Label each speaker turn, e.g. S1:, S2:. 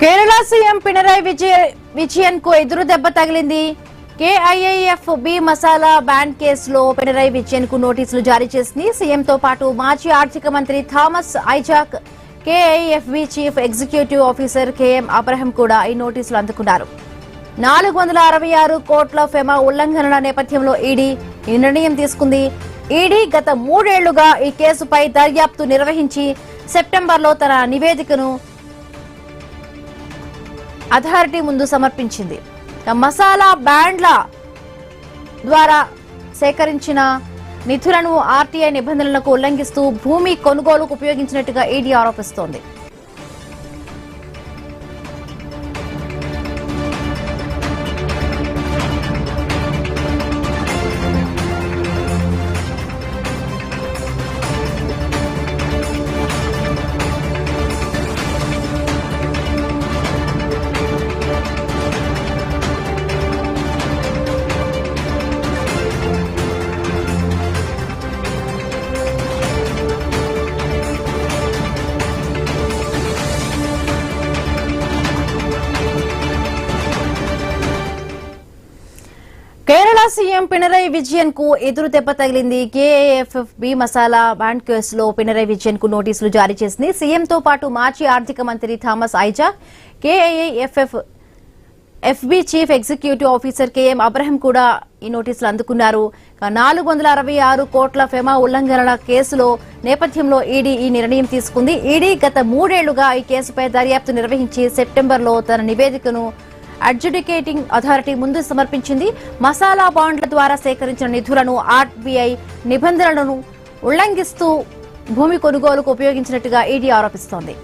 S1: Kerala CM Pinarayi Vijayan కు ఎదురు దెబ్బ తగిలింది. కేఐఐఎఫ్బి మసాలా బ్యాన్ కేసులో పినరయి విజయన్ కు నోటీసులు జారీ చేసింది. సీఎంతో పాటు మాజీ ఆర్థిక మంత్రి Thomas Isaac, KIIFB chief executive officer KM Abraham కూడా ఈ నోటీసులు అందుకున్నారు. 466 కోట్ల ఫెమా ఉల్లంఘనల నేపథ్యంలో ఈడీ ఈ నిర్ణయం తీసుకుంది. ఈడీ గత 3 ఏళ్లుగా ఈ కేసుపై దర్యాప్తు నిర్వహించి సెప్టెంబర్లో తన నివేదికను అథారిటీ ముందు సమర్పించింది. మసాలా బ్యాండ్ల ద్వారా సేకరించిన నిధులను ఆర్టీఐ నిబంధనలకు ఉల్లంఘిస్తూ భూమి కొనుగోలుకు ఉపయోగించినట్టుగా ఈడీ ఆరోపిస్తోంది. కేరళ సీఎం పినరయి విజయన్ కు ఎదురు దెబ్బ తగిలింది. కేఐఎఫ్బి మసాలా బ్యాన్ కేసులో పినరయి విజయన్ కు నోటీసులు జారీ చేసింది. సీఎంతో పాటు మాజీ ఆర్థిక మంత్రి Thomas Isaac, KIIFB chief executive officer KM Abraham కూడా ఈ నోటీసులు అందుకున్నారు. 466 కోట్ల ఫెమా ఉల్లంఘనల కేసులో నేపథ్యంలో ఈడీ ఈ నిర్ణయం తీసుకుంది. ఈడీ గత 3 ఏళ్లుగా ఈ కేసుపై దర్యాప్తు నిర్వహించి సెప్టెంబర్లో తన నివేదికను అడ్జుడికేటింగ్ అథారిటీ ముందు సమర్పించింది. మసాలా బాండ్ల ద్వారా సేకరించిన నిధులను ఆర్బీఐ నిబంధనలను ఉల్లంఘిస్తూ భూమి కొనుగోలుకు ఉపయోగించినట్టుగా ఈడీ ఆరోపిస్తోంది.